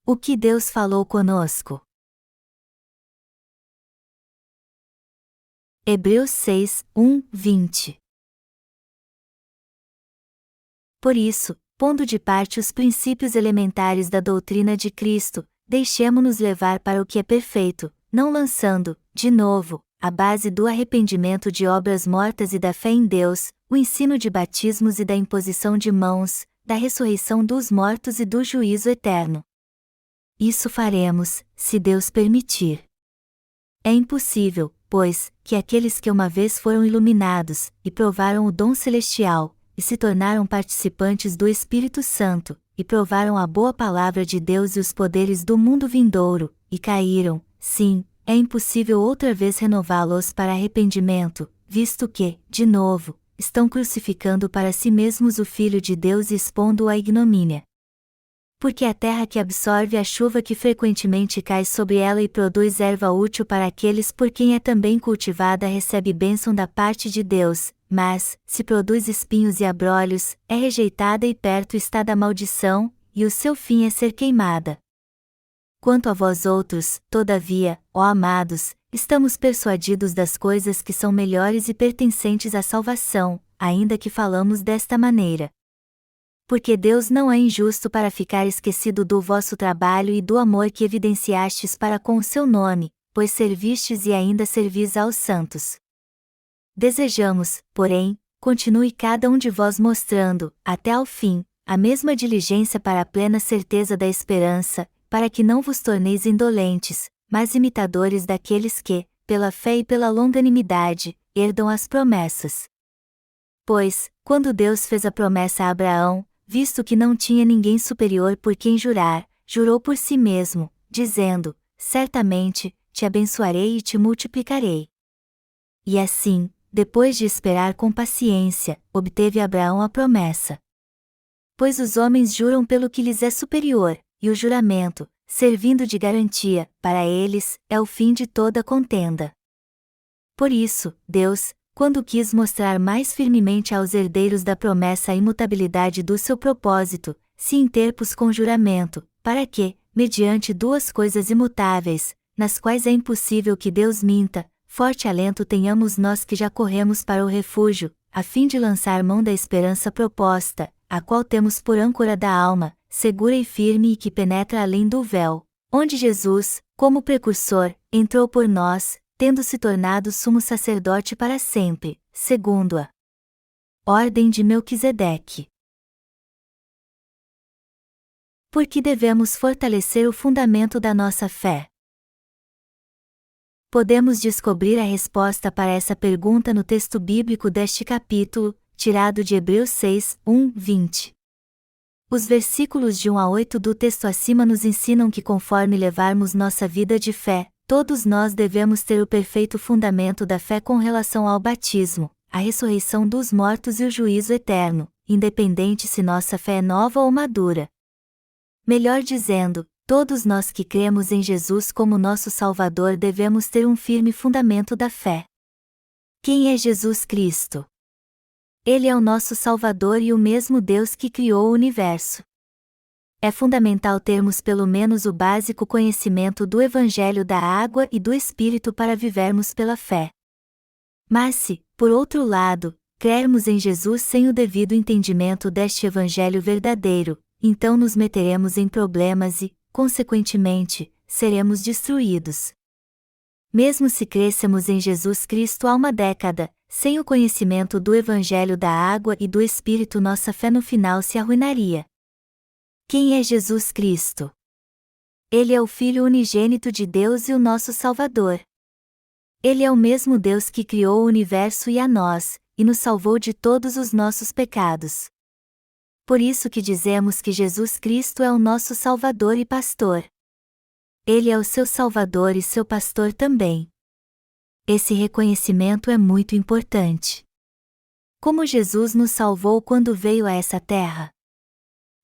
O que Deus falou conosco. Hebreus 6, 20. Por isso, pondo de parte os princípios elementares da doutrina de Cristo, deixemo-nos levar para o que é perfeito, não lançando, de novo, a base do arrependimento de obras mortas e da fé em Deus, o ensino de batismos e da imposição de mãos, da ressurreição dos mortos e do juízo eterno. Isso faremos, se Deus permitir. É impossível, pois, que aqueles que uma vez foram iluminados, e provaram o dom celestial, e se tornaram participantes do Espírito Santo, e provaram a boa palavra de Deus e os poderes do mundo vindouro, e caíram, sim, é impossível outra vez renová-los para arrependimento, visto que, de novo, estão crucificando para si mesmos o Filho de Deus e expondo-o à ignomínia. Porque a terra que absorve a chuva que frequentemente cai sobre ela e produz erva útil para aqueles por quem é também cultivada recebe bênção da parte de Deus, mas, se produz espinhos e abrolhos, é rejeitada e perto está da maldição, e o seu fim é ser queimada. Quanto a vós outros, todavia, ó amados, estamos persuadidos das coisas que são melhores e pertencentes à salvação, ainda que falamos desta maneira. Porque Deus não é injusto para ficar esquecido do vosso trabalho e do amor que evidenciastes para com o seu nome, pois servistes e ainda servis aos santos. Desejamos, porém, continue cada um de vós mostrando, até ao fim, a mesma diligência para a plena certeza da esperança, para que não vos torneis indolentes, mas imitadores daqueles que, pela fé e pela longanimidade, herdam as promessas. Pois, quando Deus fez a promessa a Abraão, visto que não tinha ninguém superior por quem jurar, jurou por si mesmo, dizendo: certamente, te abençoarei e te multiplicarei. E assim, depois de esperar com paciência, obteve Abraão a promessa. Pois os homens juram pelo que lhes é superior, e o juramento, servindo de garantia, para eles, é o fim de toda contenda. Por isso, Deus, quando quis mostrar mais firmemente aos herdeiros da promessa a imutabilidade do seu propósito, se interpôs com juramento, para que, mediante duas coisas imutáveis, nas quais é impossível que Deus minta, forte alento tenhamos nós que já corremos para o refúgio, a fim de lançar mão da esperança proposta, a qual temos por âncora da alma, segura e firme e que penetra além do véu, onde Jesus, como precursor, entrou por nós, tendo se tornado sumo sacerdote para sempre, segundo a ordem de Melquisedeque. Por que devemos fortalecer o fundamento da nossa fé? Podemos descobrir a resposta para essa pergunta no texto bíblico deste capítulo, tirado de Hebreus 6, 20. Os versículos de 1 a 8 do texto acima nos ensinam que conforme levarmos nossa vida de fé, todos nós devemos ter o perfeito fundamento da fé com relação ao batismo, a ressurreição dos mortos e o juízo eterno, independente se nossa fé é nova ou madura. Melhor dizendo, todos nós que cremos em Jesus como nosso Salvador devemos ter um firme fundamento da fé. Quem é Jesus Cristo? Ele é o nosso Salvador e o mesmo Deus que criou o universo. É fundamental termos pelo menos o básico conhecimento do Evangelho da água e do Espírito para vivermos pela fé. Mas se, por outro lado, crermos em Jesus sem o devido entendimento deste Evangelho verdadeiro, então nos meteremos em problemas e, consequentemente, seremos destruídos. Mesmo se crêssemos em Jesus Cristo há uma década, sem o conhecimento do Evangelho da água e do Espírito, nossa fé no final se arruinaria. Quem é Jesus Cristo? Ele é o Filho unigênito de Deus e o nosso Salvador. Ele é o mesmo Deus que criou o universo e a nós, e nos salvou de todos os nossos pecados. Por isso que dizemos que Jesus Cristo é o nosso Salvador e Pastor. Ele é o seu Salvador e seu Pastor também. Esse reconhecimento é muito importante. Como Jesus nos salvou quando veio a essa terra?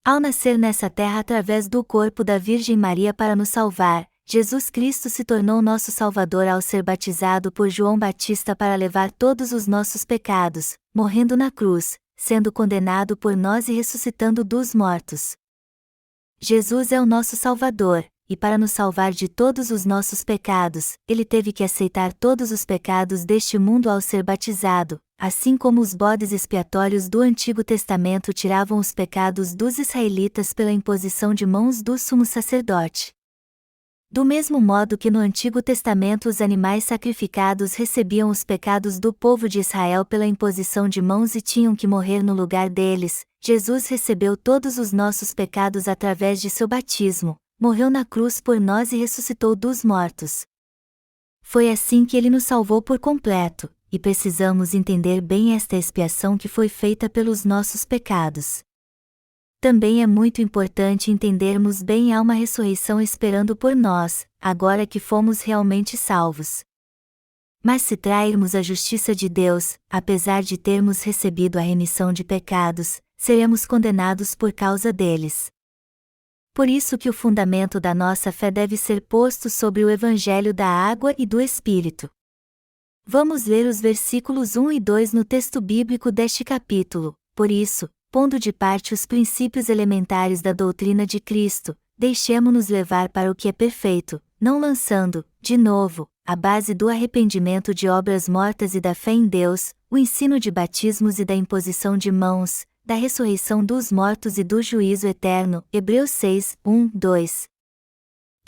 Ao nascer nessa terra através do corpo da Virgem Maria para nos salvar, Jesus Cristo se tornou nosso Salvador ao ser batizado por João Batista para levar todos os nossos pecados, morrendo na cruz, sendo condenado por nós e ressuscitando dos mortos. Jesus é o nosso Salvador, e para nos salvar de todos os nossos pecados, ele teve que aceitar todos os pecados deste mundo ao ser batizado, assim como os bodes expiatórios do Antigo Testamento tiravam os pecados dos israelitas pela imposição de mãos do sumo sacerdote. Do mesmo modo que no Antigo Testamento os animais sacrificados recebiam os pecados do povo de Israel pela imposição de mãos e tinham que morrer no lugar deles, Jesus recebeu todos os nossos pecados através de seu batismo, morreu na cruz por nós e ressuscitou dos mortos. Foi assim que ele nos salvou por completo, e precisamos entender bem esta expiação que foi feita pelos nossos pecados. Também é muito importante entendermos bem há uma ressurreição esperando por nós, agora que fomos realmente salvos. Mas se trairmos a justiça de Deus, apesar de termos recebido a remissão de pecados, seremos condenados por causa deles. Por isso que o fundamento da nossa fé deve ser posto sobre o Evangelho da água e do Espírito. Vamos ler os versículos 1 e 2 no texto bíblico deste capítulo. Por isso, pondo de parte os princípios elementares da doutrina de Cristo, deixemo-nos levar para o que é perfeito, não lançando, de novo, a base do arrependimento de obras mortas e da fé em Deus, o ensino de batismos e da imposição de mãos, da ressurreição dos mortos e do juízo eterno. Hebreus 6, 1, 2.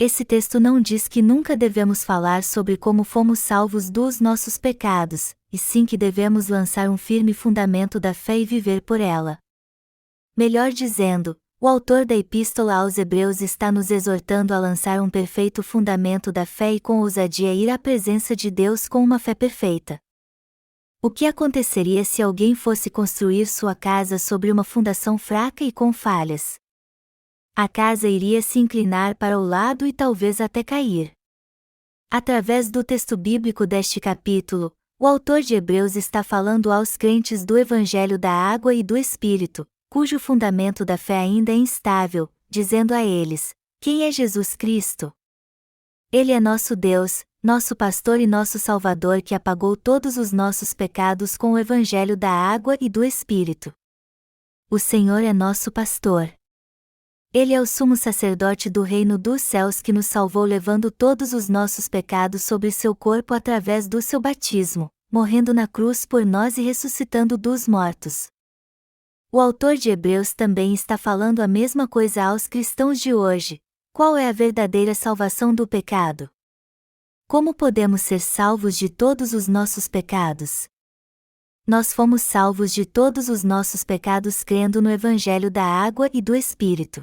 Esse texto não diz que nunca devemos falar sobre como fomos salvos dos nossos pecados, e sim que devemos lançar um firme fundamento da fé e viver por ela. Melhor dizendo, o autor da Epístola aos Hebreus está nos exortando a lançar um perfeito fundamento da fé e com ousadia ir à presença de Deus com uma fé perfeita. O que aconteceria se alguém fosse construir sua casa sobre uma fundação fraca e com falhas? A casa iria se inclinar para o lado e talvez até cair. Através do texto bíblico deste capítulo, o autor de Hebreus está falando aos crentes do Evangelho da Água e do Espírito, cujo fundamento da fé ainda é instável, dizendo a eles: quem é Jesus Cristo? Ele é nosso Deus, nosso pastor e nosso Salvador que apagou todos os nossos pecados com o Evangelho da Água e do Espírito. O Senhor é nosso pastor. Ele é o sumo sacerdote do reino dos céus que nos salvou levando todos os nossos pecados sobre seu corpo através do seu batismo, morrendo na cruz por nós e ressuscitando dos mortos. O autor de Hebreus também está falando a mesma coisa aos cristãos de hoje. Qual é a verdadeira salvação do pecado? Como podemos ser salvos de todos os nossos pecados? Nós fomos salvos de todos os nossos pecados crendo no Evangelho da Água e do Espírito.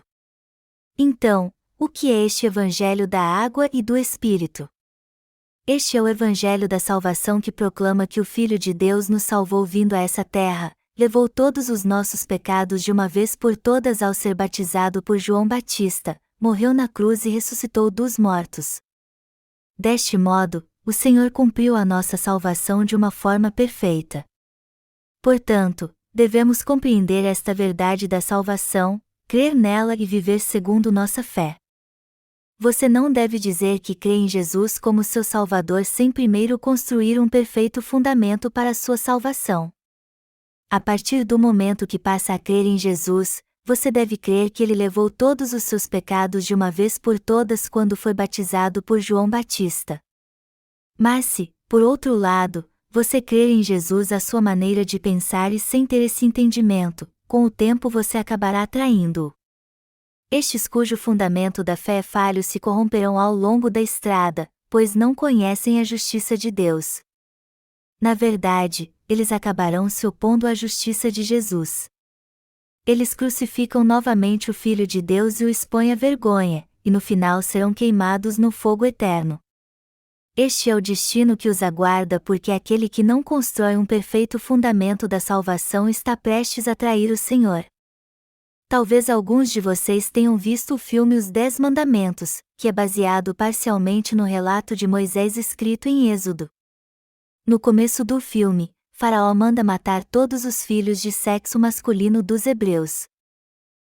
Então, o que é este Evangelho da Água e do Espírito? Este é o Evangelho da salvação que proclama que o Filho de Deus nos salvou vindo a essa terra, levou todos os nossos pecados de uma vez por todas ao ser batizado por João Batista, morreu na cruz e ressuscitou dos mortos. Deste modo, o Senhor cumpriu a nossa salvação de uma forma perfeita. Portanto, devemos compreender esta verdade da salvação, crer nela e viver segundo nossa fé. Você não deve dizer que crê em Jesus como seu Salvador sem primeiro construir um perfeito fundamento para a sua salvação. A partir do momento que passa a crer em Jesus, você deve crer que ele levou todos os seus pecados de uma vez por todas quando foi batizado por João Batista. Mas se, por outro lado, você crer em Jesus à sua maneira de pensar e sem ter esse entendimento, com o tempo você acabará traindo-o. Estes cujo fundamento da fé é falho se corromperão ao longo da estrada, pois não conhecem a justiça de Deus. Na verdade, eles acabarão se opondo à justiça de Jesus. Eles crucificam novamente o Filho de Deus e o expõem à vergonha, e no final serão queimados no fogo eterno. Este é o destino que os aguarda porque aquele que não constrói um perfeito fundamento da salvação está prestes a trair o Senhor. Talvez alguns de vocês tenham visto o filme Os 10 Mandamentos, que é baseado parcialmente no relato de Moisés escrito em Êxodo. No começo do filme, Faraó manda matar todos os filhos de sexo masculino dos hebreus.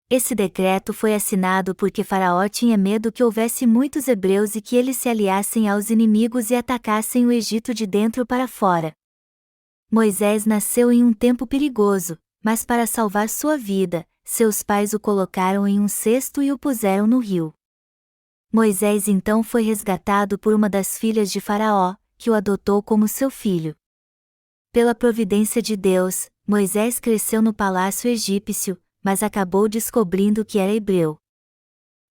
Esse decreto foi assinado porque Faraó tinha medo que houvesse muitos hebreus e que eles se aliassem aos inimigos e atacassem o Egito de dentro para fora. Moisés nasceu em um tempo perigoso, mas para salvar sua vida, seus pais o colocaram em um cesto e o puseram no rio. Moisés então foi resgatado por uma das filhas de Faraó, que o adotou como seu filho. Pela providência de Deus, Moisés cresceu no palácio egípcio, mas acabou descobrindo que era hebreu.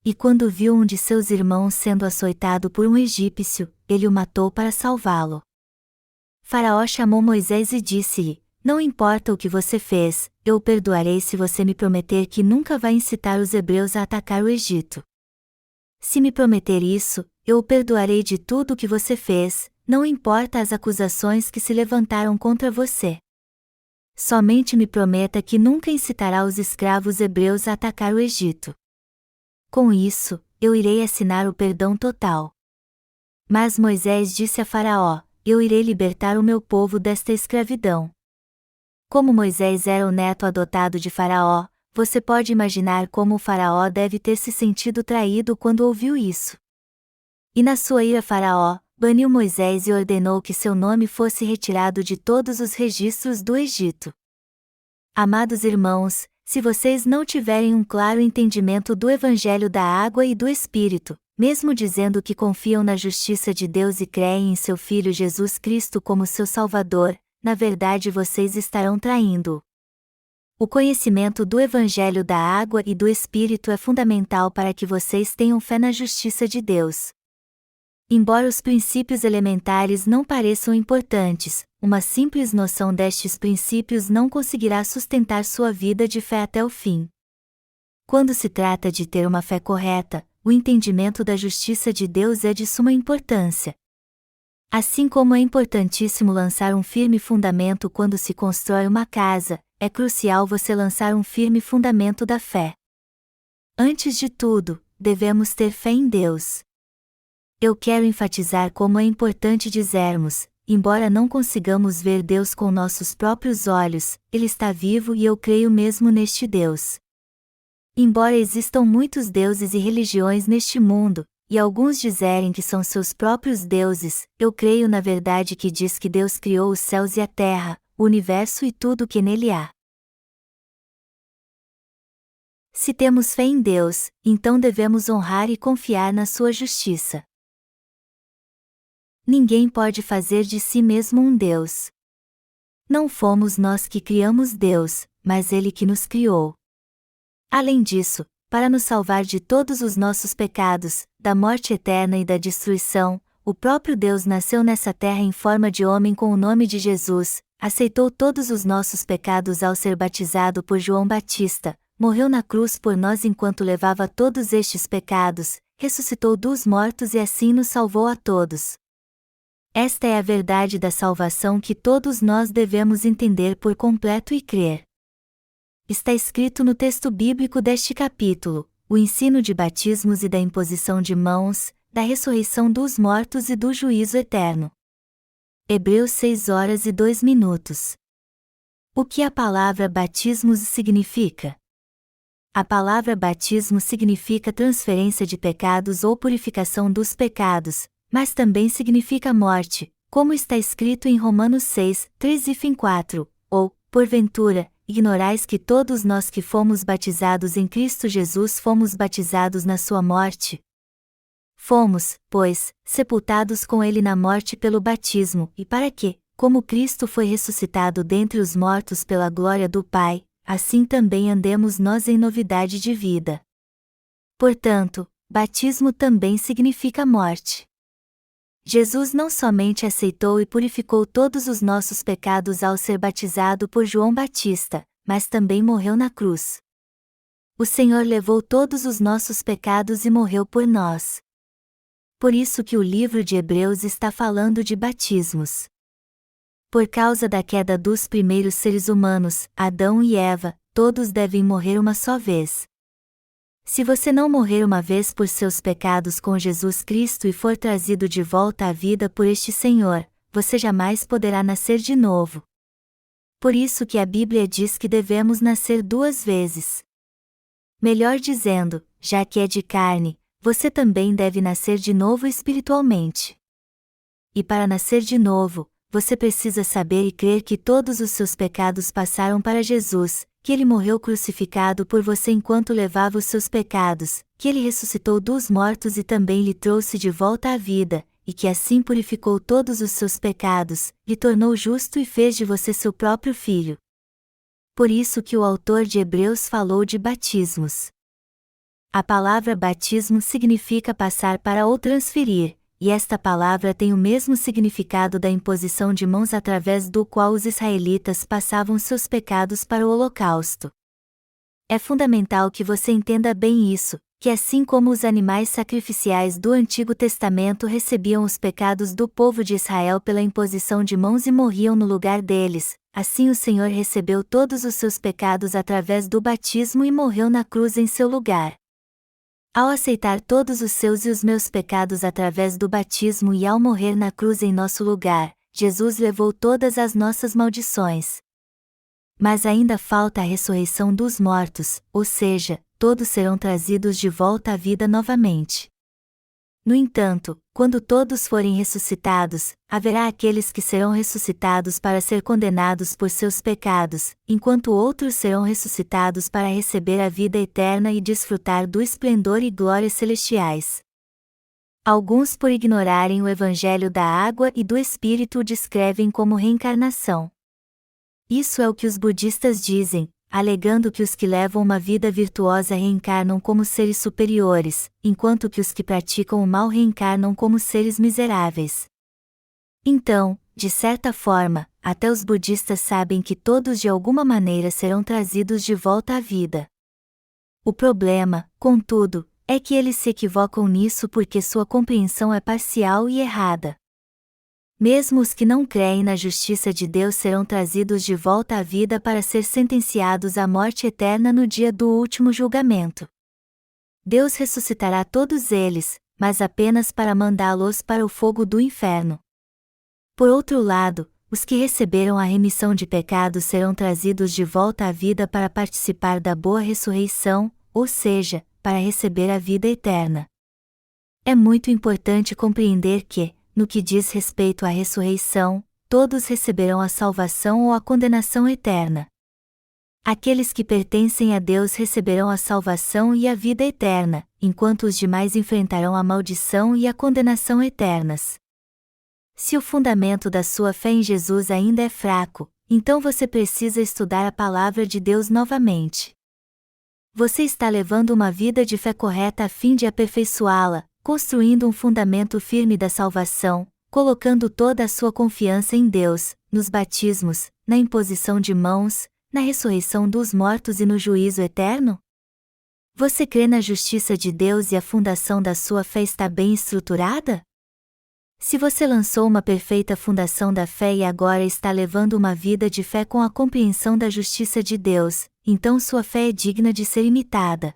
E quando viu um de seus irmãos sendo açoitado por um egípcio, ele o matou para salvá-lo. Faraó chamou Moisés e disse-lhe: Não importa o que você fez, eu o perdoarei se você me prometer que nunca vai incitar os hebreus a atacar o Egito. Se me prometer isso, eu o perdoarei de tudo o que você fez, não importa as acusações que se levantaram contra você. Somente me prometa que nunca incitará os escravos hebreus a atacar o Egito. Com isso, eu irei assinar o perdão total. Mas Moisés disse a Faraó: Eu irei libertar o meu povo desta escravidão. Como Moisés era o neto adotado de Faraó, você pode imaginar como o Faraó deve ter se sentido traído quando ouviu isso. E na sua ira Faraó baniu Moisés e ordenou que seu nome fosse retirado de todos os registros do Egito. Amados irmãos, se vocês não tiverem um claro entendimento do Evangelho da Água e do Espírito, mesmo dizendo que confiam na justiça de Deus e creem em seu Filho Jesus Cristo como seu Salvador, na verdade vocês estarão traindo-o. O conhecimento do Evangelho da Água e do Espírito é fundamental para que vocês tenham fé na justiça de Deus. Embora os princípios elementares não pareçam importantes, uma simples noção destes princípios não conseguirá sustentar sua vida de fé até o fim. Quando se trata de ter uma fé correta, o entendimento da justiça de Deus é de suma importância. Assim como é importantíssimo lançar um firme fundamento quando se constrói uma casa, é crucial você lançar um firme fundamento da fé. Antes de tudo, devemos ter fé em Deus. Eu quero enfatizar como é importante dizermos: embora não consigamos ver Deus com nossos próprios olhos, Ele está vivo e eu creio mesmo neste Deus. Embora existam muitos deuses e religiões neste mundo, e alguns dizerem que são seus próprios deuses, eu creio na verdade que diz que Deus criou os céus e a terra, o universo e tudo o que nele há. Se temos fé em Deus, então devemos honrar e confiar na sua justiça. Ninguém pode fazer de si mesmo um Deus. Não fomos nós que criamos Deus, mas Ele que nos criou. Além disso, para nos salvar de todos os nossos pecados, da morte eterna e da destruição, o próprio Deus nasceu nessa terra em forma de homem com o nome de Jesus, aceitou todos os nossos pecados ao ser batizado por João Batista, morreu na cruz por nós enquanto levava todos estes pecados, ressuscitou dos mortos e assim nos salvou a todos. Esta é a verdade da salvação que todos nós devemos entender por completo e crer. Está escrito no texto bíblico deste capítulo, o ensino de batismos e da imposição de mãos, da ressurreição dos mortos e do juízo eterno. Hebreus 6:02. O que a palavra batismos significa? A palavra batismo significa transferência de pecados ou purificação dos pecados, mas também significa morte, como está escrito em Romanos 6:3-4, ou, porventura, ignorais que todos nós que fomos batizados em Cristo Jesus fomos batizados na sua morte? Fomos, pois, sepultados com ele na morte pelo batismo, e para que, como Cristo foi ressuscitado dentre os mortos pela glória do Pai, assim também andemos nós em novidade de vida. Portanto, batismo também significa morte. Jesus não somente aceitou e purificou todos os nossos pecados ao ser batizado por João Batista, mas também morreu na cruz. O Senhor levou todos os nossos pecados e morreu por nós. Por isso que o livro de Hebreus está falando de batismos. Por causa da queda dos primeiros seres humanos, Adão e Eva, todos devem morrer uma só vez. Se você não morrer uma vez por seus pecados com Jesus Cristo e for trazido de volta à vida por este Senhor, você jamais poderá nascer de novo. Por isso que a Bíblia diz que devemos nascer 2 vezes. Melhor dizendo, já que é de carne, você também deve nascer de novo espiritualmente. E para nascer de novo, você precisa saber e crer que todos os seus pecados passaram para Jesus, que ele morreu crucificado por você enquanto levava os seus pecados, que ele ressuscitou dos mortos e também lhe trouxe de volta à vida, e que assim purificou todos os seus pecados, lhe tornou justo e fez de você seu próprio filho. Por isso que o autor de Hebreus falou de batismos. A palavra batismo significa passar para ou transferir, e esta palavra tem o mesmo significado da imposição de mãos através do qual os israelitas passavam seus pecados para o holocausto. É fundamental que você entenda bem isso, que assim como os animais sacrificiais do Antigo Testamento recebiam os pecados do povo de Israel pela imposição de mãos e morriam no lugar deles, assim o Senhor recebeu todos os seus pecados através do batismo e morreu na cruz em seu lugar. Ao aceitar todos os seus e os meus pecados através do batismo e ao morrer na cruz em nosso lugar, Jesus levou todas as nossas maldições. Mas ainda falta a ressurreição dos mortos, ou seja, todos serão trazidos de volta à vida novamente. No entanto, quando todos forem ressuscitados, haverá aqueles que serão ressuscitados para ser condenados por seus pecados, enquanto outros serão ressuscitados para receber a vida eterna e desfrutar do esplendor e glória celestiais. Alguns, por ignorarem o evangelho da água e do Espírito, o descrevem como reencarnação. Isso é o que os budistas dizem, alegando que os que levam uma vida virtuosa reencarnam como seres superiores, enquanto que os que praticam o mal reencarnam como seres miseráveis. Então, de certa forma, até os budistas sabem que todos de alguma maneira serão trazidos de volta à vida. O problema, contudo, é que eles se equivocam nisso porque sua compreensão é parcial e errada. Mesmo os que não creem na justiça de Deus serão trazidos de volta à vida para ser sentenciados à morte eterna no dia do último julgamento. Deus ressuscitará todos eles, mas apenas para mandá-los para o fogo do inferno. Por outro lado, os que receberam a remissão de pecados serão trazidos de volta à vida para participar da boa ressurreição, ou seja, para receber a vida eterna. É muito importante compreender que, no que diz respeito à ressurreição, todos receberão a salvação ou a condenação eterna. Aqueles que pertencem a Deus receberão a salvação e a vida eterna, enquanto os demais enfrentarão a maldição e a condenação eternas. Se o fundamento da sua fé em Jesus ainda é fraco, então você precisa estudar a palavra de Deus novamente. Você está levando uma vida de fé correta a fim de aperfeiçoá-la, construindo um fundamento firme da salvação, colocando toda a sua confiança em Deus, nos batismos, na imposição de mãos, na ressurreição dos mortos e no juízo eterno? Você crê na justiça de Deus e a fundação da sua fé está bem estruturada? Se você lançou uma perfeita fundação da fé e agora está levando uma vida de fé com a compreensão da justiça de Deus, então sua fé é digna de ser imitada.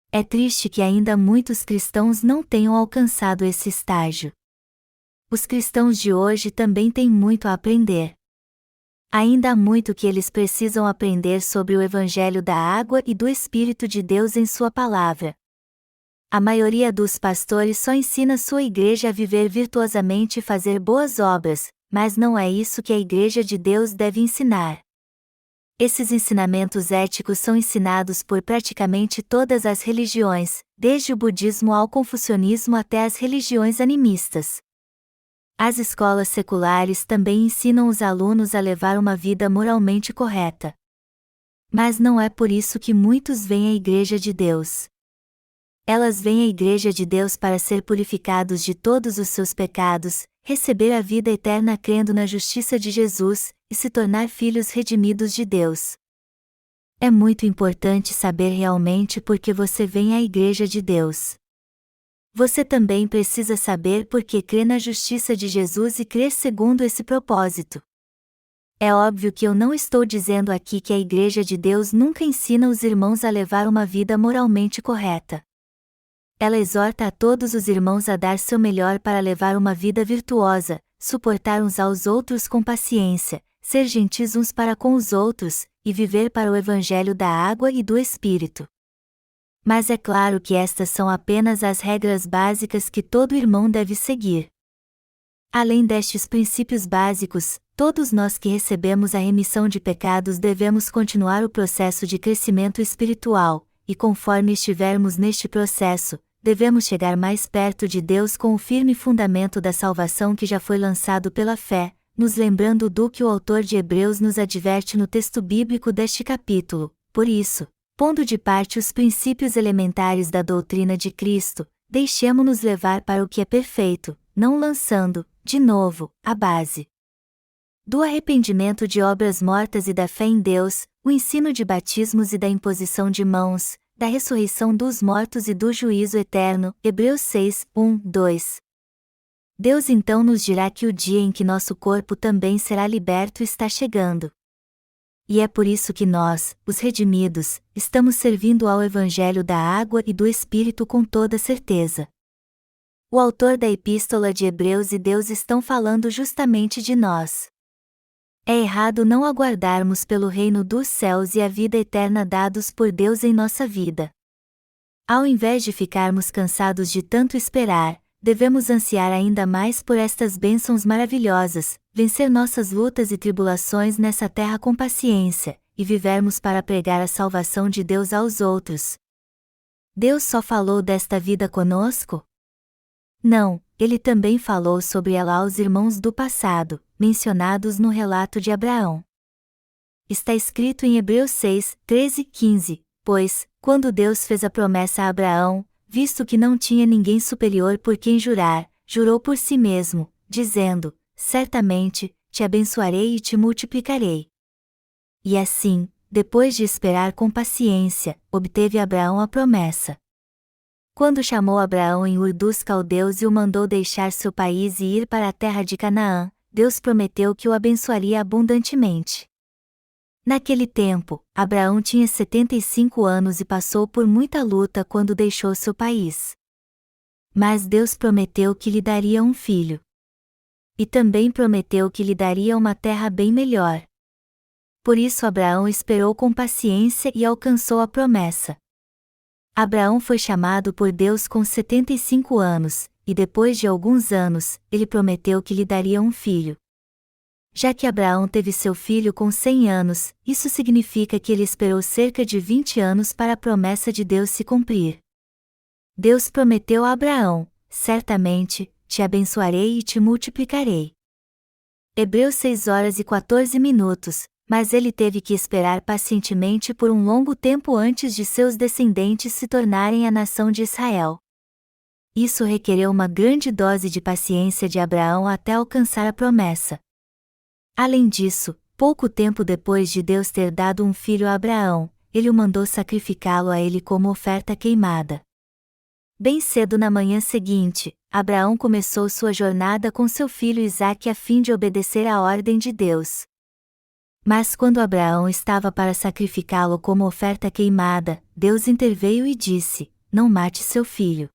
É triste que ainda muitos cristãos não tenham alcançado esse estágio. Os cristãos de hoje também têm muito a aprender. Ainda há muito que eles precisam aprender sobre o Evangelho da água e do Espírito de Deus em sua palavra. A maioria dos pastores só ensina sua igreja a viver virtuosamente e fazer boas obras, mas não é isso que a igreja de Deus deve ensinar. Esses ensinamentos éticos são ensinados por praticamente todas as religiões, desde o budismo ao confucionismo até as religiões animistas. As escolas seculares também ensinam os alunos a levar uma vida moralmente correta. Mas não é por isso que muitos vêm à Igreja de Deus. Elas vêm à Igreja de Deus para ser purificados de todos os seus pecados, receber a vida eterna crendo na justiça de Jesus, e se tornar filhos redimidos de Deus. É muito importante saber realmente por que você vem à Igreja de Deus. Você também precisa saber por que crê na justiça de Jesus e crer segundo esse propósito. É óbvio que eu não estou dizendo aqui que a Igreja de Deus nunca ensina os irmãos a levar uma vida moralmente correta. Ela exorta a todos os irmãos a dar seu melhor para levar uma vida virtuosa, suportar uns aos outros com paciência, ser gentis uns para com os outros, e viver para o Evangelho da água e do Espírito. Mas é claro que estas são apenas as regras básicas que todo irmão deve seguir. Além destes princípios básicos, Todos nós que recebemos a remissão de pecados devemos continuar o processo de crescimento espiritual, e conforme estivermos neste processo, devemos chegar mais perto de Deus com o firme fundamento da salvação que já foi lançado pela fé, nos lembrando do que o autor de Hebreus nos adverte no texto bíblico deste capítulo. Por isso, pondo de parte os princípios elementares da doutrina de Cristo, deixemo-nos levar para o que é perfeito, não lançando, de novo, a base do arrependimento de obras mortas e da fé em Deus, o ensino de batismos e da imposição de mãos, da ressurreição dos mortos e do juízo eterno. Hebreus 6, 1, 2. Deus então nos dirá que o dia em que nosso corpo também será liberto está chegando. E é por isso que nós, os redimidos, estamos servindo ao Evangelho da água e do Espírito com toda certeza. O autor da Epístola de Hebreus e Deus estão falando justamente de nós. É errado não aguardarmos pelo reino dos céus e a vida eterna dados por Deus em nossa vida. Ao invés de ficarmos cansados de tanto esperar, devemos ansiar ainda mais por estas bênçãos maravilhosas, vencer nossas lutas e tribulações nessa terra com paciência, e vivermos para pregar a salvação de Deus aos outros. Deus só falou desta vida conosco? Não, Ele também falou sobre ela aos irmãos do passado, mencionados no relato de Abraão. Está escrito em Hebreus 6, 13 e 15, pois, quando Deus fez a promessa a Abraão, visto que não tinha ninguém superior por quem jurar, jurou por si mesmo, dizendo: certamente, te abençoarei e te multiplicarei. E assim, depois de esperar com paciência, obteve Abraão a promessa. Quando chamou Abraão em Ur dos Caldeus e o mandou deixar seu país e ir para a terra de Canaã, Deus prometeu que o abençoaria abundantemente. Naquele tempo, Abraão tinha 75 anos e passou por muita luta quando deixou seu país. Mas Deus prometeu que lhe daria um filho. E também prometeu que lhe daria uma terra bem melhor. Por isso Abraão esperou com paciência e alcançou a promessa. Abraão foi chamado por Deus com 75 anos, e depois de alguns anos, ele prometeu que lhe daria um filho. Já que Abraão teve seu filho com 100 anos, isso significa que ele esperou cerca de 20 anos para a promessa de Deus se cumprir. Deus prometeu a Abraão: certamente, te abençoarei e te multiplicarei. Hebreus 6 horas e 14 minutos, mas ele teve que esperar pacientemente por um longo tempo antes de seus descendentes se tornarem a nação de Israel. Isso requereu uma grande dose de paciência de Abraão até alcançar a promessa. Além disso, pouco tempo depois de Deus ter dado um filho a Abraão, ele o mandou sacrificá-lo a ele como oferta queimada. Bem cedo na manhã seguinte, Abraão começou sua jornada com seu filho Isaque a fim de obedecer à ordem de Deus. Mas quando Abraão estava para sacrificá-lo como oferta queimada, Deus interveio e disse: não mate seu filho.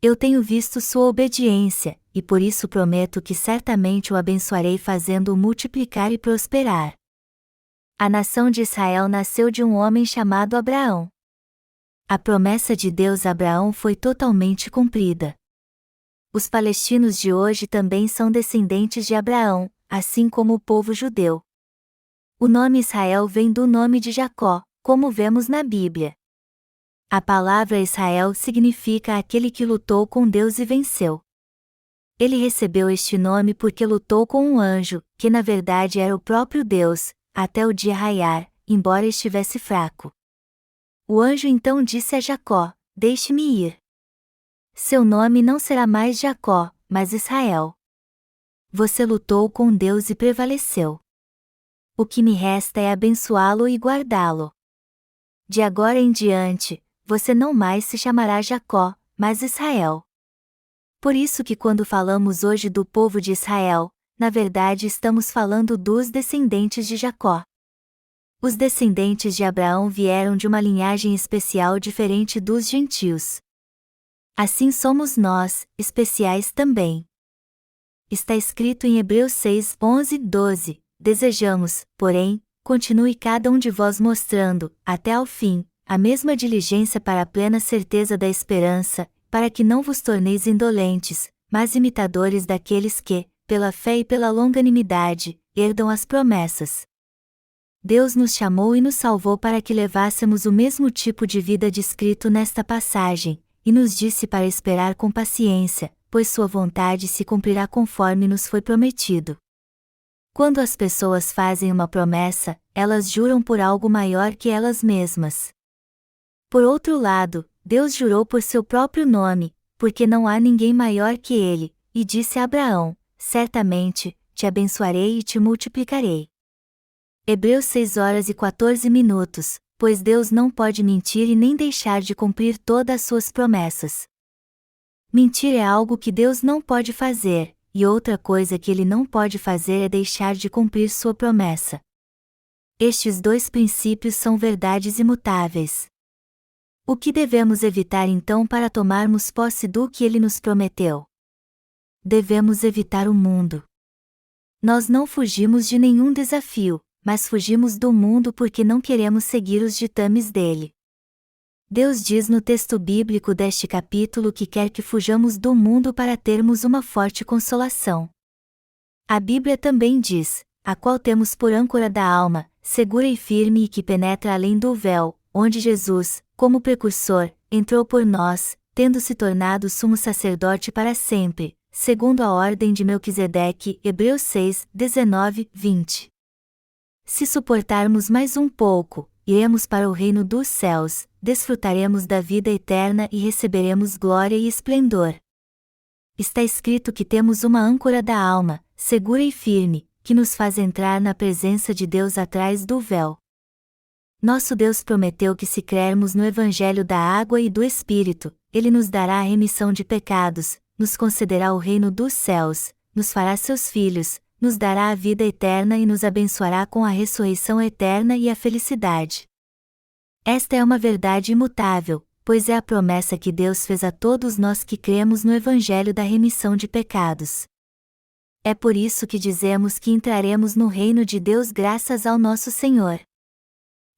Eu tenho visto sua obediência, e por isso prometo que certamente o abençoarei fazendo-o multiplicar e prosperar. A nação de Israel nasceu de um homem chamado Abraão. A promessa de Deus a Abraão foi totalmente cumprida. Os palestinos de hoje também são descendentes de Abraão, assim como o povo judeu. O nome Israel vem do nome de Jacó, como vemos na Bíblia. A palavra Israel significa aquele que lutou com Deus e venceu. Ele recebeu este nome porque lutou com um anjo, que na verdade era o próprio Deus, até o dia raiar, embora estivesse fraco. O anjo então disse a Jacó: deixe-me ir. Seu nome não será mais Jacó, mas Israel. Você lutou com Deus e prevaleceu. O que me resta é abençoá-lo e guardá-lo. De agora em diante, você não mais se chamará Jacó, mas Israel. Por isso que quando falamos hoje do povo de Israel, na verdade estamos falando dos descendentes de Jacó. Os descendentes de Abraão vieram de uma linhagem especial diferente dos gentios. Assim somos nós, especiais também. Está escrito em Hebreus 6, 11 e 12. Desejamos, porém, continue cada um de vós mostrando, até ao fim, a mesma diligência para a plena certeza da esperança, para que não vos torneis indolentes, mas imitadores daqueles que, pela fé e pela longanimidade, herdam as promessas. Deus nos chamou e nos salvou para que levássemos o mesmo tipo de vida descrito nesta passagem, e nos disse para esperar com paciência, pois sua vontade se cumprirá conforme nos foi prometido. Quando as pessoas fazem uma promessa, elas juram por algo maior que elas mesmas. Por outro lado, Deus jurou por seu próprio nome, porque não há ninguém maior que ele, e disse a Abraão: certamente, te abençoarei e te multiplicarei. Hebreus 6:14, pois Deus não pode mentir e nem deixar de cumprir todas as suas promessas. Mentir é algo que Deus não pode fazer, e outra coisa que ele não pode fazer é deixar de cumprir sua promessa. Estes dois princípios são verdades imutáveis. O que devemos evitar então para tomarmos posse do que ele nos prometeu? Devemos evitar o mundo. Nós não fugimos de nenhum desafio, mas fugimos do mundo porque não queremos seguir os ditames dele. Deus diz no texto bíblico deste capítulo que quer que fujamos do mundo para termos uma forte consolação. A Bíblia também diz: a qual temos por âncora da alma, segura e firme e que penetra além do véu, onde Jesus, como precursor, entrou por nós, tendo se tornado sumo sacerdote para sempre, segundo a ordem de Melquisedeque. Hebreus 6:19-20. Se suportarmos mais um pouco, iremos para o reino dos céus, desfrutaremos da vida eterna e receberemos glória e esplendor. Está escrito que temos uma âncora da alma, segura e firme, que nos faz entrar na presença de Deus atrás do véu. Nosso Deus prometeu que se crermos no Evangelho da água e do Espírito, Ele nos dará a remissão de pecados, nos concederá o reino dos céus, nos fará seus filhos, nos dará a vida eterna e nos abençoará com a ressurreição eterna e a felicidade. Esta é uma verdade imutável, pois é a promessa que Deus fez a todos nós que cremos no Evangelho da remissão de pecados. É por isso que dizemos que entraremos no reino de Deus graças ao nosso Senhor.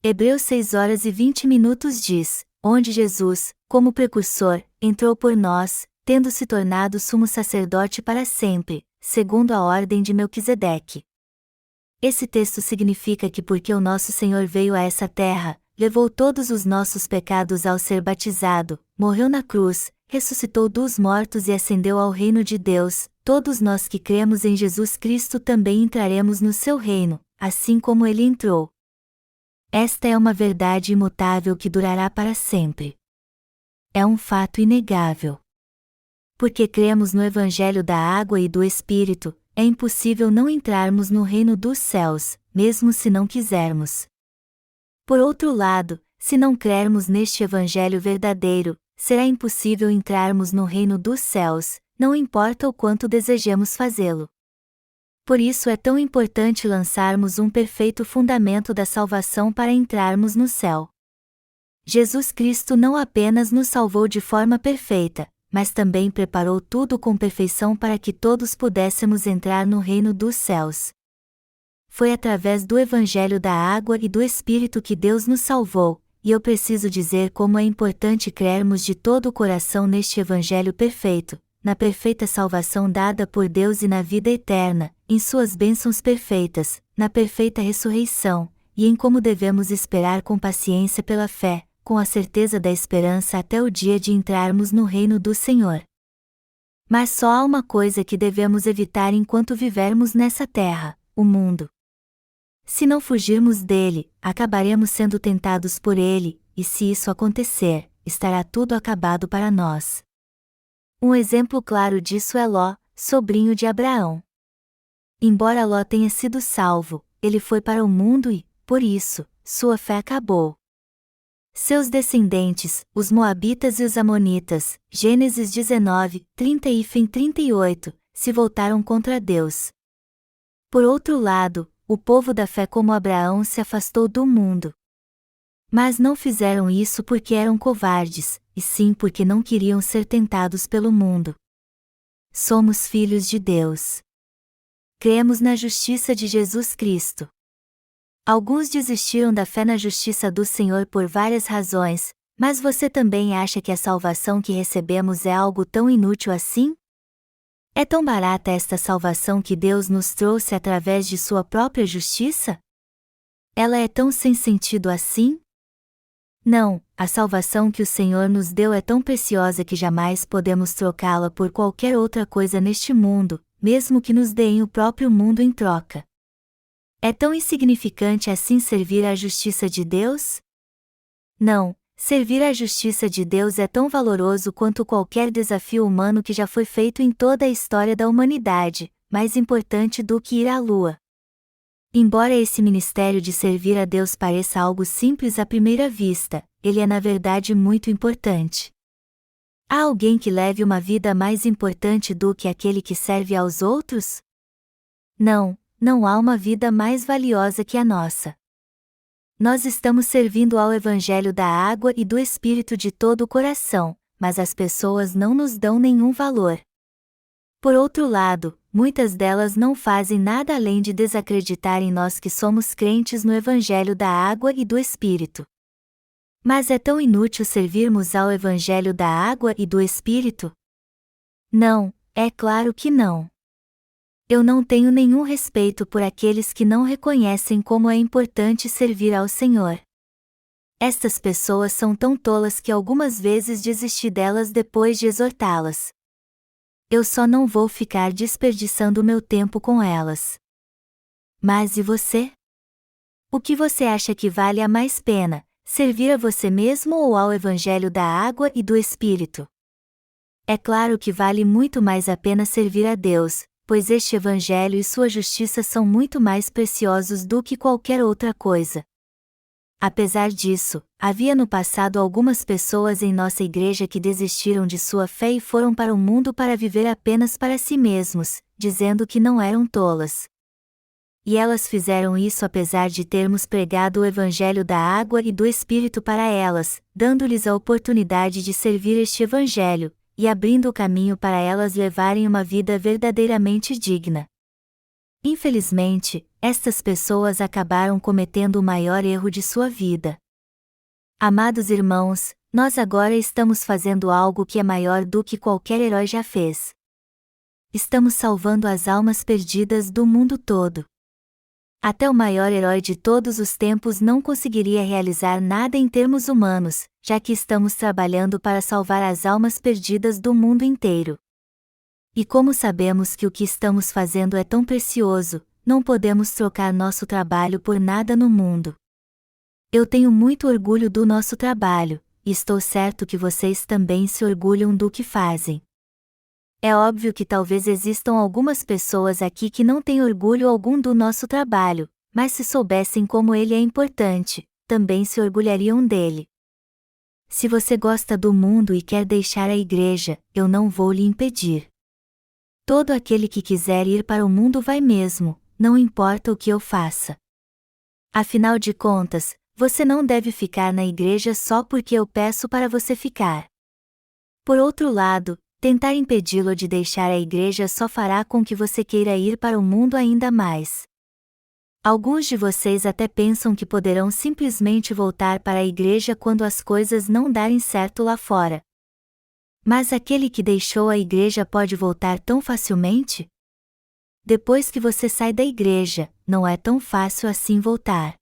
Hebreus 6:20 diz: onde Jesus, como precursor, entrou por nós, tendo se tornado sumo sacerdote para sempre, segundo a ordem de Melquisedeque. Esse texto significa que porque o nosso Senhor veio a essa terra, levou todos os nossos pecados ao ser batizado, morreu na cruz, ressuscitou dos mortos e ascendeu ao reino de Deus, todos nós que cremos em Jesus Cristo também entraremos no seu reino, assim como ele entrou. Esta é uma verdade imutável que durará para sempre. É um fato inegável. Porque cremos no Evangelho da água e do Espírito, é impossível não entrarmos no reino dos céus, mesmo se não quisermos. Por outro lado, se não crermos neste Evangelho verdadeiro, será impossível entrarmos no reino dos céus, não importa o quanto desejemos fazê-lo. Por isso é tão importante lançarmos um perfeito fundamento da salvação para entrarmos no céu. Jesus Cristo não apenas nos salvou de forma perfeita, mas também preparou tudo com perfeição para que todos pudéssemos entrar no reino dos céus. Foi através do Evangelho da água e do Espírito que Deus nos salvou, e eu preciso dizer como é importante crermos de todo o coração neste Evangelho perfeito, na perfeita salvação dada por Deus e na vida eterna, em suas bênçãos perfeitas, na perfeita ressurreição, e em como devemos esperar com paciência pela fé, com a certeza da esperança até o dia de entrarmos no reino do Senhor. Mas só há uma coisa que devemos evitar enquanto vivermos nessa terra: o mundo. Se não fugirmos dele, acabaremos sendo tentados por ele, e se isso acontecer, estará tudo acabado para nós. Um exemplo claro disso é Ló, sobrinho de Abraão. Embora Ló tenha sido salvo, ele foi para o mundo e, por isso, sua fé acabou. Seus descendentes, os Moabitas e os Amonitas, Gênesis 19, 30 e 38, se voltaram contra Deus. Por outro lado, o povo da fé como Abraão se afastou do mundo. Mas não fizeram isso porque eram covardes, e sim porque não queriam ser tentados pelo mundo. Somos filhos de Deus. Cremos na justiça de Jesus Cristo. Alguns desistiram da fé na justiça do Senhor por várias razões, mas você também acha que a salvação que recebemos é algo tão inútil assim? É tão barata esta salvação que Deus nos trouxe através de sua própria justiça? Ela é tão sem sentido assim? Não, a salvação que o Senhor nos deu é tão preciosa que jamais podemos trocá-la por qualquer outra coisa neste mundo, mesmo que nos deem o próprio mundo em troca. É tão insignificante assim servir à justiça de Deus? Não, servir à justiça de Deus é tão valoroso quanto qualquer desafio humano que já foi feito em toda a história da humanidade, mais importante do que ir à Lua. Embora esse ministério de servir a Deus pareça algo simples à primeira vista, ele é na verdade muito importante. Há alguém que leve uma vida mais importante do que aquele que serve aos outros? Não, não há uma vida mais valiosa que a nossa. Nós estamos servindo ao Evangelho da água e do Espírito de todo o coração, mas as pessoas não nos dão nenhum valor. Por outro lado, muitas delas não fazem nada além de desacreditar em nós que somos crentes no Evangelho da água e do Espírito. Mas é tão inútil servirmos ao Evangelho da água e do Espírito? Não, é claro que não. Eu não tenho nenhum respeito por aqueles que não reconhecem como é importante servir ao Senhor. Estas pessoas são tão tolas que algumas vezes desisti delas depois de exortá-las. Eu só não vou ficar desperdiçando meu tempo com elas. Mas e você? O que você acha que vale a mais pena, servir a você mesmo ou ao Evangelho da água e do Espírito? É claro que vale muito mais a pena servir a Deus, pois este Evangelho e sua justiça são muito mais preciosos do que qualquer outra coisa. Apesar disso, havia no passado algumas pessoas em nossa igreja que desistiram de sua fé e foram para o mundo para viver apenas para si mesmos, dizendo que não eram tolas. E elas fizeram isso apesar de termos pregado o Evangelho da água e do Espírito para elas, dando-lhes a oportunidade de servir este Evangelho, e abrindo o caminho para elas levarem uma vida verdadeiramente digna. Infelizmente, estas pessoas acabaram cometendo o maior erro de sua vida. Amados irmãos, nós agora estamos fazendo algo que é maior do que qualquer herói já fez. Estamos salvando as almas perdidas do mundo todo. Até o maior herói de todos os tempos não conseguiria realizar nada em termos humanos, já que estamos trabalhando para salvar as almas perdidas do mundo inteiro. E como sabemos que o que estamos fazendo é tão precioso, não podemos trocar nosso trabalho por nada no mundo. Eu tenho muito orgulho do nosso trabalho, e estou certo que vocês também se orgulham do que fazem. É óbvio que talvez existam algumas pessoas aqui que não têm orgulho algum do nosso trabalho, mas se soubessem como ele é importante, também se orgulhariam dele. Se você gosta do mundo e quer deixar a igreja, eu não vou lhe impedir. Todo aquele que quiser ir para o mundo vai mesmo, não importa o que eu faça. Afinal de contas, você não deve ficar na igreja só porque eu peço para você ficar. Por outro lado, tentar impedi-lo de deixar a igreja só fará com que você queira ir para o mundo ainda mais. Alguns de vocês até pensam que poderão simplesmente voltar para a igreja quando as coisas não darem certo lá fora. Mas aquele que deixou a igreja pode voltar tão facilmente? Depois que você sai da igreja, não é tão fácil assim voltar.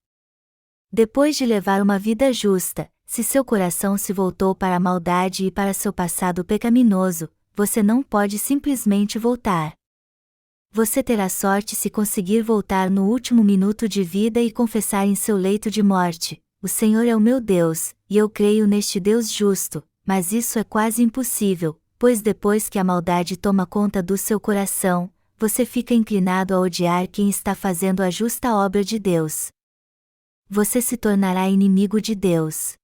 Depois de levar uma vida justa, se seu coração se voltou para a maldade e para seu passado pecaminoso, você não pode simplesmente voltar. Você terá sorte se conseguir voltar no último minuto de vida e confessar em seu leito de morte: "O Senhor é o meu Deus, e eu creio neste Deus justo", mas isso é quase impossível, pois depois que a maldade toma conta do seu coração, você fica inclinado a odiar quem está fazendo a justa obra de Deus. Você se tornará inimigo de Deus.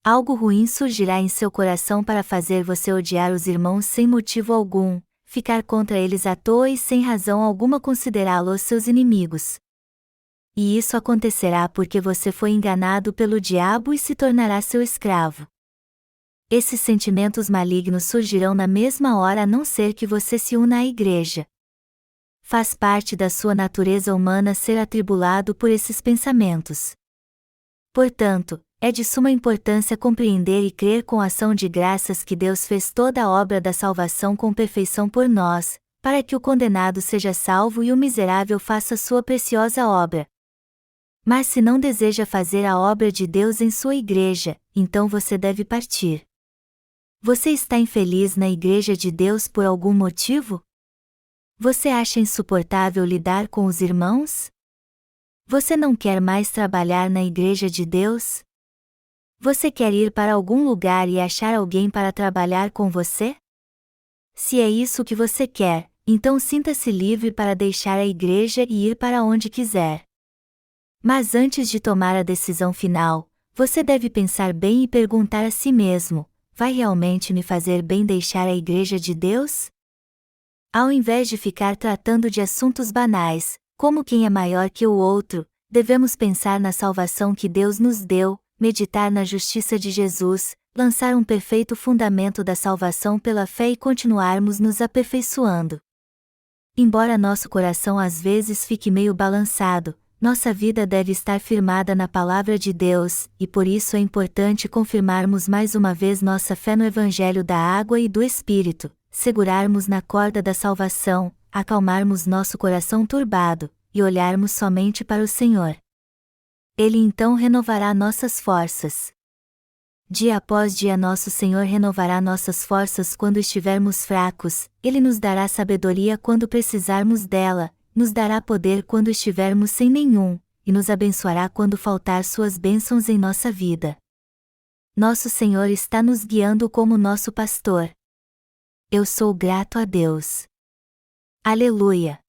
Algo ruim surgirá em seu coração para fazer você odiar os irmãos sem motivo algum, ficar contra eles à toa e sem razão alguma considerá-los seus inimigos. E isso acontecerá porque você foi enganado pelo diabo e se tornará seu escravo. Esses sentimentos malignos surgirão na mesma hora a não ser que você se una à igreja. Faz parte da sua natureza humana ser atribulado por esses pensamentos. Portanto, É de suma importância compreender e crer com ação de graças que Deus fez toda a obra da salvação com perfeição por nós, para que o condenado seja salvo e o miserável faça sua preciosa obra. Mas se não deseja fazer a obra de Deus em sua igreja, então você deve partir. Você está infeliz na igreja de Deus por algum motivo? Você acha insuportável lidar com os irmãos? Você não quer mais trabalhar na igreja de Deus? Você quer ir para algum lugar e achar alguém para trabalhar com você? Se é isso que você quer, então sinta-se livre para deixar a igreja e ir para onde quiser. Mas antes de tomar a decisão final, você deve pensar bem e perguntar a si mesmo: vai realmente me fazer bem deixar a igreja de Deus? Ao invés de ficar tratando de assuntos banais, como quem é maior que o outro, devemos pensar na salvação que Deus nos deu, meditar na justiça de Jesus, lançar um perfeito fundamento da salvação pela fé e continuarmos nos aperfeiçoando. Embora nosso coração às vezes fique meio balançado, nossa vida deve estar firmada na palavra de Deus, e por isso é importante confirmarmos mais uma vez nossa fé no Evangelho da água e do Espírito, segurarmos na corda da salvação, acalmarmos nosso coração turbado, e olharmos somente para o Senhor. Ele então renovará nossas forças. Dia após dia nosso Senhor renovará nossas forças quando estivermos fracos, Ele nos dará sabedoria quando precisarmos dela, nos dará poder quando estivermos sem nenhum, e nos abençoará quando faltar suas bênçãos em nossa vida. Nosso Senhor está nos guiando como nosso pastor. Eu sou grato a Deus. Aleluia!